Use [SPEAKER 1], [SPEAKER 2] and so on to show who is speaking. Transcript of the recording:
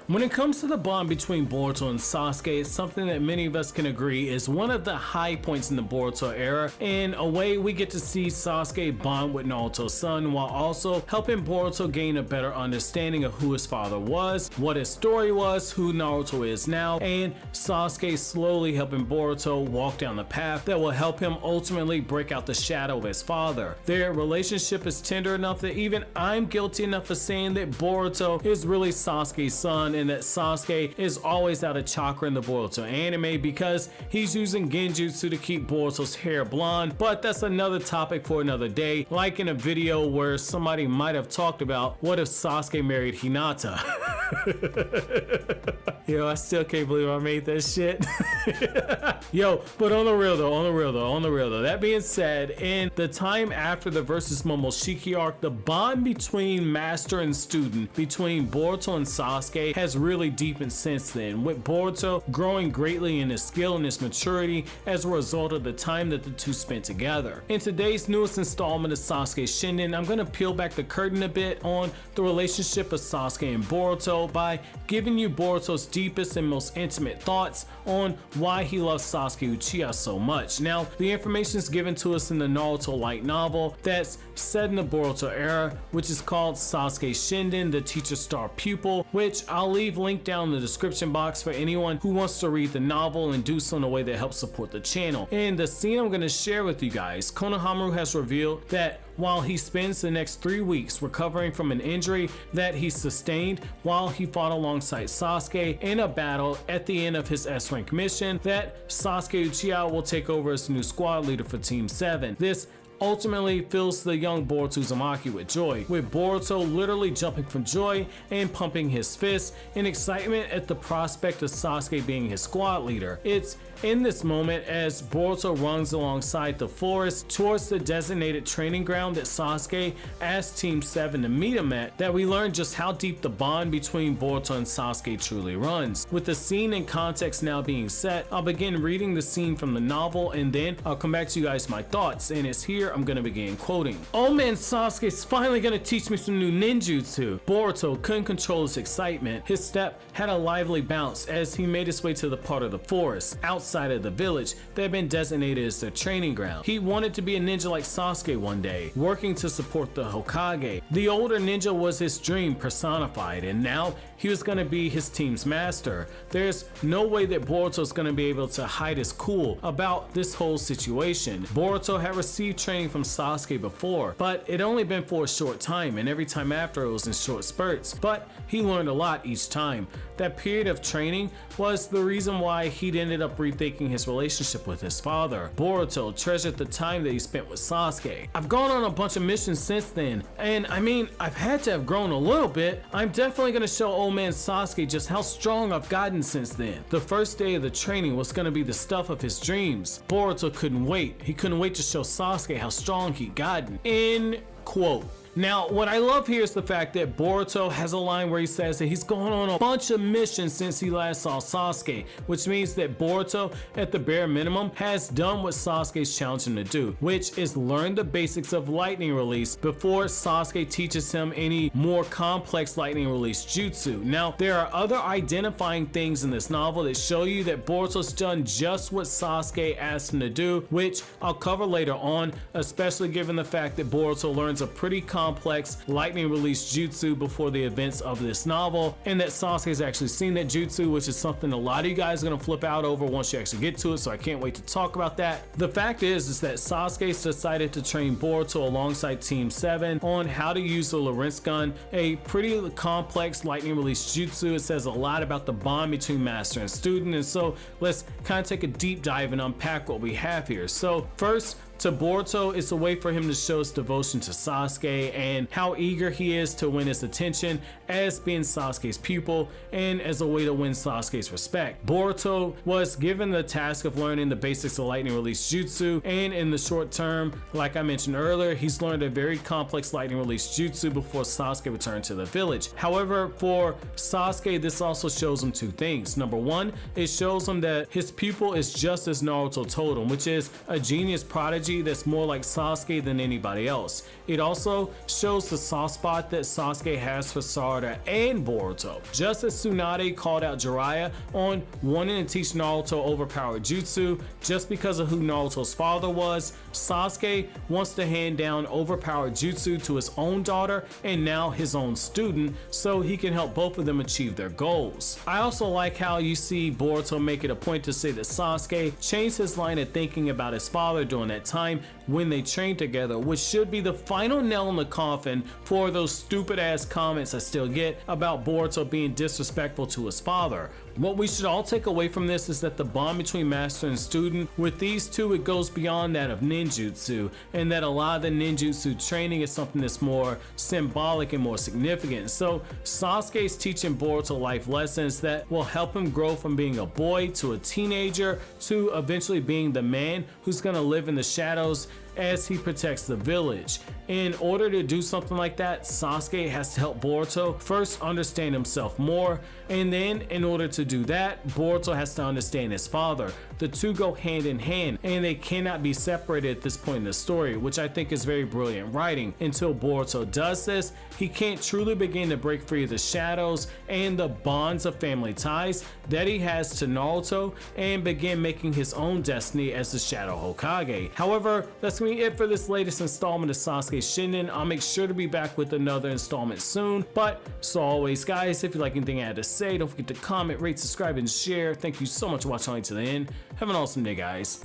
[SPEAKER 1] When it comes to the bond between Boruto and Sasuke, it's something that many of us can agree is one of the high points in the Boruto era. In a way, we get to see Sasuke bond with Naruto's son while also helping Boruto gain a better understanding of who his father was, what his story was, who Naruto is now, and Sasuke slowly helping Boruto walk down the path that will help him ultimately break out the shadow of his father. Their relationship is tender enough that even I'm guilty enough of saying that Boruto is really Sasuke's son and that Sasuke is always out of chakra in the Boruto anime because he's using genjutsu to keep Boruto's hair blonde, but that's another topic for another day, like in a video where somebody might have talked about what if Sasuke married Hinata. Yo, I still can't believe I made that shit. Yo, but on the real though, that being said, in the time after the versus Momoshiki arc, the bond between master and student between Boruto and Sasuke has really deepened since then, with Boruto growing greatly in his skill and his maturity as a result of the time that the two spent together. In today's newest installment of Sasuke Shinden, I'm going to peel back the curtain a bit on the relationship of Sasuke and Boruto by giving you Boruto's deepest and most intimate thoughts on why he loves Sasuke Uchiha so much. Now, the information is given to us in the Naruto light novel that's set in the Boruto era, which is called Sasuke Shinden, the Teacher's Star Pupil, which I'll leave linked down in the description box for anyone who wants to read the novel and do so in a way that helps support the channel. In the scene I'm going to share with you guys, Konohamaru has revealed that while he spends the next 3 weeks recovering from an injury that he sustained while he fought alongside Sasuke in a battle at the end of his S-rank mission, that Sasuke Uchiha will take over as the new squad leader for Team 7. This ultimately fills the young Boruto Uzumaki with joy, with Boruto literally jumping from joy and pumping his fists in excitement at the prospect of Sasuke being his squad leader. It's in this moment as Boruto runs alongside the forest towards the designated training ground that Sasuke asked Team 7 to meet him at that we learn just how deep the bond between Boruto and Sasuke truly runs. With the scene and context now being set, I'll begin reading the scene from the novel and then I'll come back to you guys my thoughts, and it's here I'm gonna begin quoting. "Oh man, Sasuke's finally gonna teach me some new ninjutsu." Boruto couldn't control his excitement. His step had a lively bounce as he made his way to the part of the forest outside of the village that had been designated as their training ground. He wanted to be a ninja like Sasuke one day, working to support the Hokage. The older ninja was his dream personified, and now he was going to be his team's master. There's no way that Boruto's going to be able to hide his cool about this whole situation. Boruto had received training from Sasuke before, but it only been for a short time, and every time after it was in short spurts, but he learned a lot each time. That period of training was the reason why he'd ended up rethinking his relationship with his father. Boruto treasured the time that he spent with Sasuke. "I've gone on a bunch of missions since then, and I mean, I've had to have grown a little bit. I'm definitely going to show old man Sasuke just how strong I've gotten since then." The first day of the training was going to be the stuff of his dreams. Boruto couldn't wait. He couldn't wait to show Sasuke how strong he'd gotten. End quote. Now, what I love here is the fact that Boruto has a line where he says that he's gone on a bunch of missions since he last saw Sasuke, which means that Boruto, at the bare minimum, has done what Sasuke's challenged him to do, which is learn the basics of lightning release before Sasuke teaches him any more complex lightning release jutsu. Now, there are other identifying things in this novel that show you that Boruto's done just what Sasuke asked him to do, which I'll cover later on, especially given the fact that Boruto learns a pretty complex lightning release jutsu before the events of this novel, and that Sasuke's actually seen that jutsu, which is something a lot of you guys are going to flip out over once you actually get to it, so I can't wait to talk about that. The fact is that Sasuke's decided to train Boruto alongside Team 7 on how to use the Lorentz gun, a pretty complex lightning release jutsu. It says a lot about the bond between master and student, and so let's kind of take a deep dive and unpack what we have here. So first, to Boruto, it's a way for him to show his devotion to Sasuke and how eager he is to win his attention as being Sasuke's pupil and as a way to win Sasuke's respect. Boruto was given the task of learning the basics of lightning release jutsu, and in the short term, like I mentioned earlier, he's learned a very complex lightning release jutsu before Sasuke returned to the village. However, for Sasuke, this also shows him two things. Number one, it shows him that his pupil is just as Naruto told him, which is a genius prodigy prodigy that's more like Sasuke than anybody else. It also shows the soft spot that Sasuke has for Sarada and Boruto. Just as Tsunade called out Jiraiya on wanting to teach Naruto overpowered jutsu just because of who Naruto's father was, Sasuke wants to hand down overpowered jutsu to his own daughter and now his own student so he can help both of them achieve their goals. I also like how you see Boruto make it a point to say that Sasuke changed his line of thinking about his father during that time when they trained together, which should be the final nail in the coffin for those stupid ass comments I still get about Boruto being disrespectful to his father. What we should all take away from this is that the bond between master and student, with these two, it goes beyond that of ninjutsu, and that a lot of the ninjutsu training is something that's more symbolic and more significant. So Sasuke is teaching Boruto life lessons that will help him grow from being a boy to a teenager to eventually being the man who's gonna live in the shadows as he protects the village. In order to do something like that, Sasuke has to help Boruto first understand himself more, and then in order to do that, Boruto has to understand his father. The two go hand in hand, and they cannot be separated at this point in the story, which I think is very brilliant writing. Until Boruto does this, he can't truly begin to break free of the shadows and the bonds of family ties that he has to Naruto and begin making his own destiny as the Shadow Hokage. However, that's going to be it for this latest installment of Sasuke Shinden. I'll make sure to be back with another installment soon, but so always guys, if you like anything I had to say, don't forget to comment, rate, subscribe, and share. Thank you so much for watching all the way to the end. Have an awesome day, guys.